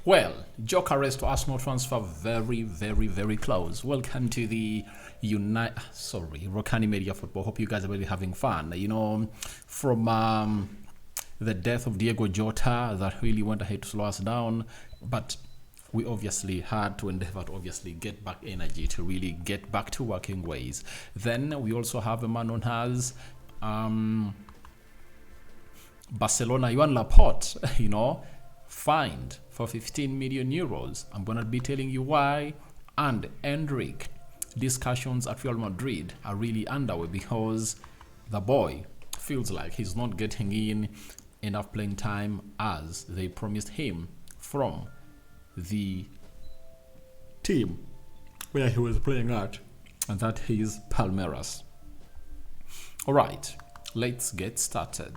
Well, Gyökeres to Arsenal transfer very, very, very close. Welcome to the Rokani Media Football. Hope you guys are really having fun. From the death of Diogo Jota, that really went ahead to slow us down, but we obviously had to endeavor to obviously get back energy to really get back to working ways. Then we also have a man known as Barcelona, Joan Laporte, fined for 15 million euros. I'm going to be telling you why. And Endrick, discussions at Real Madrid are really underway because the boy feels like he's not getting in enough playing time as they promised him from the team where he was playing at, and that is Palmeiras. All right, let's get started.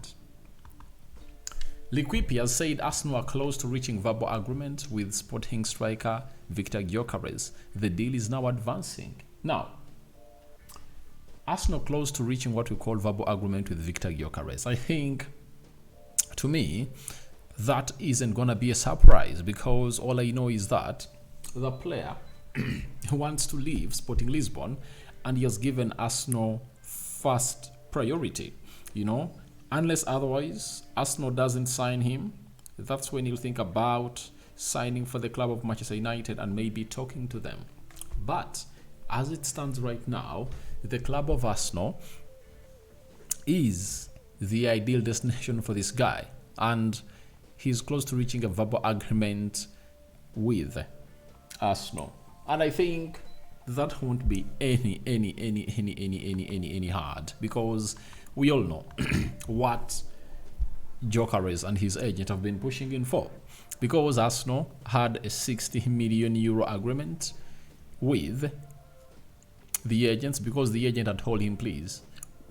L'Equipe has said Arsenal are close to reaching verbal agreement with Sporting striker Viktor Gyökeres. The deal is now advancing. Now, Arsenal close to reaching what we call verbal agreement with Viktor Gyökeres. I think, to me, that isn't going to be a surprise because all I know is that the player wants to leave Sporting Lisbon and he has given Arsenal first priority, Unless otherwise, Arsenal doesn't sign him, that's when you'll think about signing for the club of Manchester United and maybe talking to them. But as it stands right now, the club of Arsenal is the ideal destination for this guy. And he's close to reaching a verbal agreement with Arsenal. And I think that won't be any hard because we all know what Gyökeres and his agent have been pushing in for. Because Arsenal had a 60 million euro agreement with the agents, because the agent had told him, please,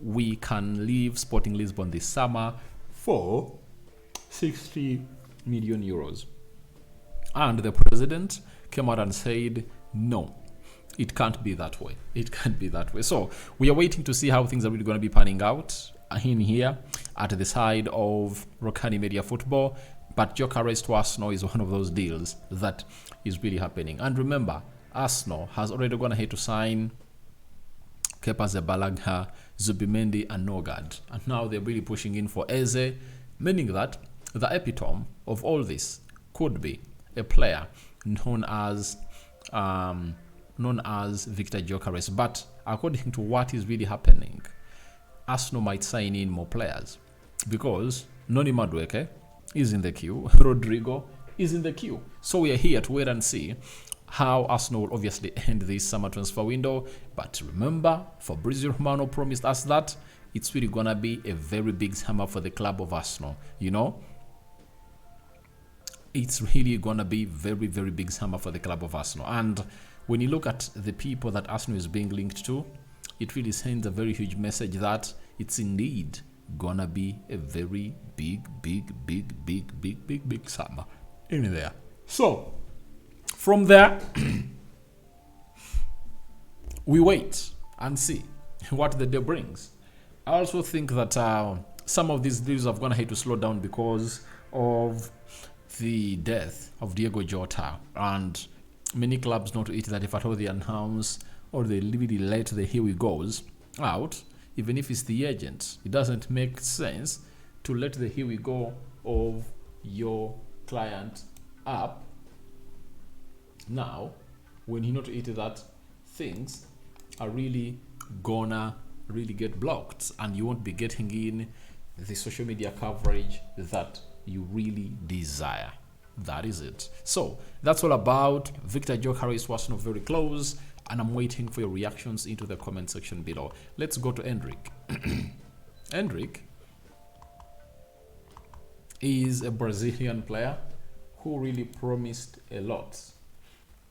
we can leave Sporting Lisbon this summer for 60 million euros. And the president came out and said, no, it can't be that way. It can't be that way. So we are waiting to see how things are really going to be panning out in here at the side of Rokani Media Football. But Gyökeres to Arsenal is one of those deals that is really happening. And remember, Arsenal has already gone ahead to sign Kepa Arrizabalaga, Zubimendi and Nogard. And now they're really pushing in for Eze, meaning that the epitome of all this could be a player known as Viktor Gyökeres. But according to what is really happening, Arsenal might sign in more players because Noni Madueke is in the queue, Rodrigo is in the queue. So we are here to wait and see how Arsenal will obviously end this summer transfer window. But remember, Fabrizio Romano promised us that it's really gonna be a very big summer for the club of Arsenal. It's really gonna be very, very big summer for the club of Arsenal. And when you look at the people that Arsenal is being linked to, it really sends a very huge message that it's indeed gonna be a very big summer in there. So from there, we wait and see what the day brings. I also think that some of these deals have gone ahead to slow down because of the death of Diogo Jota, and many clubs know to it that if at all they announce or they really let the here we goes out, even if it's the agent, it doesn't make sense to let the here we go of your client up now when you know to it that things are really gonna really get blocked and you won't be getting in the social media coverage that you really desire. That is it. So that's all about Viktor Gyökeres. Was not very close, and I'm waiting for your reactions into the comment section below. Let's go to Endrick. Endrick is a Brazilian player who really promised a lot,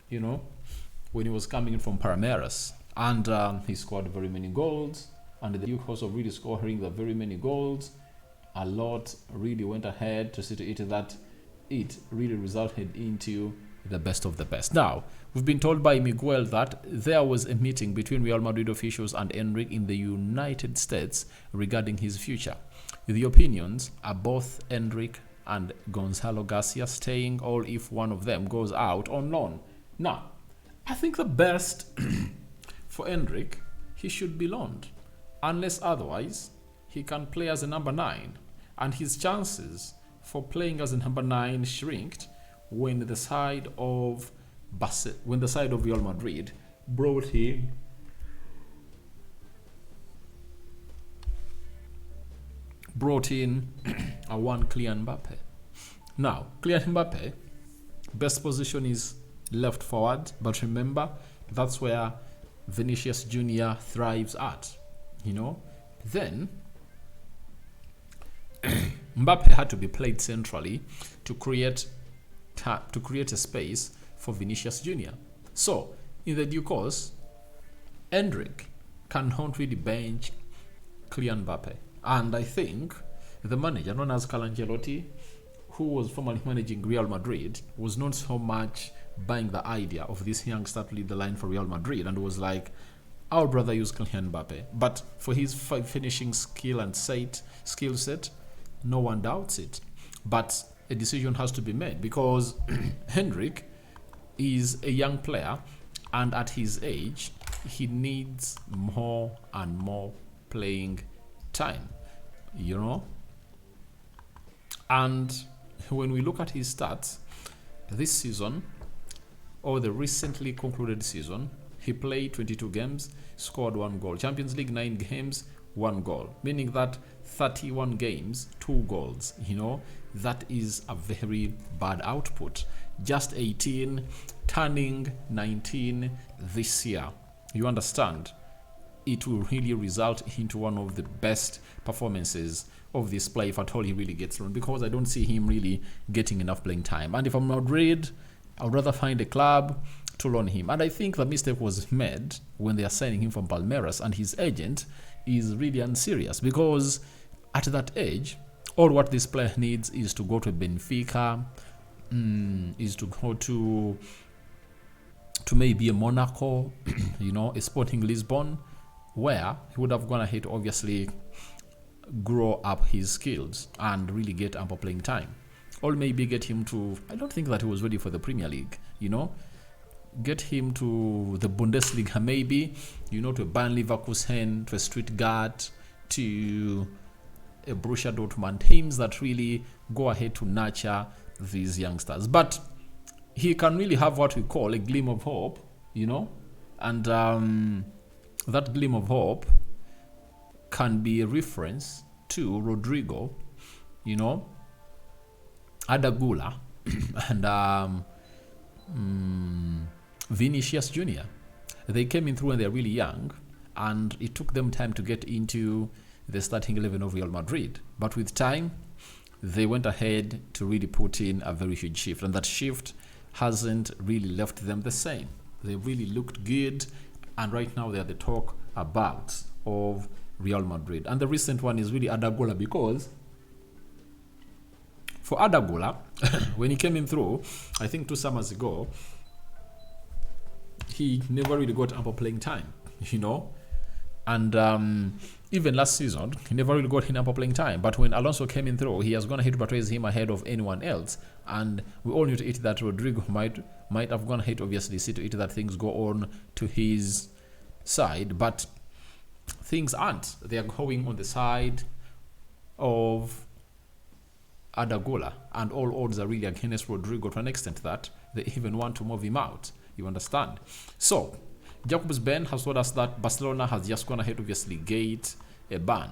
when he was coming in from Palmeiras, and he scored very many goals, and the Duke also really scoring the very many goals. A lot really went ahead to see to it that it really resulted into the best of the best. Now, we've been told by Miguel that there was a meeting between Real Madrid officials and Enrich in the United States regarding his future. The opinions are both Endrick and Gonzalo Garcia staying, or if one of them goes out on loan. Now, I think the best for Endrick, he should be loaned. Unless otherwise, he can play as a number 9. And his chances for playing as a number 9 shrinked when the side of Real Madrid brought in a one Kylian Mbappe. Now, Kylian Mbappe, best position is left forward, but remember, that's where Vinicius Jr. thrives at, Then, Mbappe had to be played centrally to create a space for Vinicius Jr. So, in the due course, Endrick cannot really bench Kylian Mbappe. And I think the manager, known as Carlo Ancelotti, who was formerly managing Real Madrid, was not so much buying the idea of this youngster to lead the line for Real Madrid, and was like, I would rather use Kylian Mbappe. But for his finishing skill set, no one doubts it. But a decision has to be made, because Endrick is a young player, and at his age, he needs more and more playing time, And when we look at his stats, this season, or the recently concluded season, he played 22 games, scored 1 goal. Champions League 9 games, 1 goal. Meaning that 31 games, 2 goals. That is a very bad output. Just 18, turning 19 this year. You understand? It will really result into one of the best performances of this player if at all he really gets loaned, because I don't see him really getting enough playing time. And if I'm Madrid, I'd rather find a club to loan him. And I think the mistake was made when they are signing him from Palmeiras, and his agent is really unserious, because at that age, all what this player needs is to go to Benfica, is to go to maybe a Monaco, a Sporting Lisbon, where he would have gone ahead to obviously grow up his skills and really get ample playing time. Or maybe get him to, I don't think that he was ready for the Premier League, get him to the Bundesliga maybe, to a Bayern Leverkusen, to a Stuttgart, to a Borussia Dortmund, teams that really go ahead to nurture these youngsters. But he can really have what we call a gleam of hope, and that gleam of hope can be a reference to Rodrigo, Adagula, and Vinicius Jr. They came in through when they're really young, and it took them time to get into the starting 11 of Real Madrid. But with time, they went ahead to really put in a very huge shift, and that shift hasn't really left them the same. They really looked good, and right now they're the talk about of Real Madrid. And the recent one is really Adagula, because for Adagula, when he came in through, I think 2 summers ago, he never really got ample playing time, And even last season, he never really got ample playing time. But when Alonso came in through, he has gone ahead to portray him ahead of anyone else. And we all knew to it that Rodrigo might have gone ahead, obviously, see to it that things go on to his side. But things aren't. They are going on the side of Adagula. And all odds are really against Rodrigo to an extent that they even want to move him out. You understand? So, Jacobs Ben has told us that Barcelona has just gone ahead to obviously get a ban.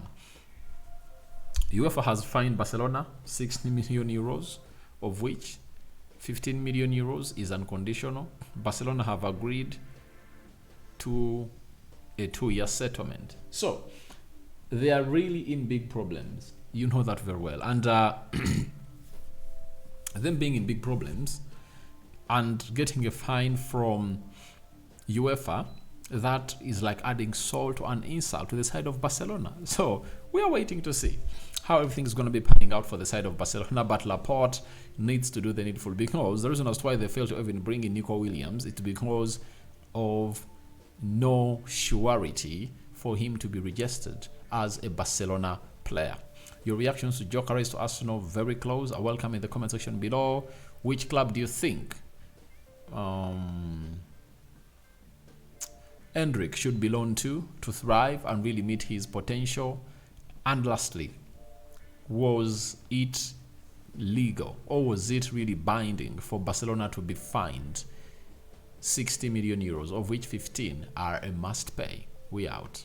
UEFA has fined Barcelona 60 million euros, of which 15 million euros is unconditional. Barcelona have agreed to a 2-year settlement. So, they are really in big problems. You know that very well. And them being in big problems and getting a fine from UEFA, that is like adding salt to an insult to the side of Barcelona. So we are waiting to see how everything is going to be panning out for the side of Barcelona. But Laporte needs to do the needful, because the reason as to why they failed to even bring in Nico Williams is because of no surety for him to be registered as a Barcelona player. Your reactions to Gyökeres to Arsenal, very close, are welcome in the comment section below. Which club do you think Endrick should belong to thrive and really meet his potential? And lastly, was it legal, or was it really binding for Barcelona to be fined 60 million euros, of which 15 are a must pay? We out.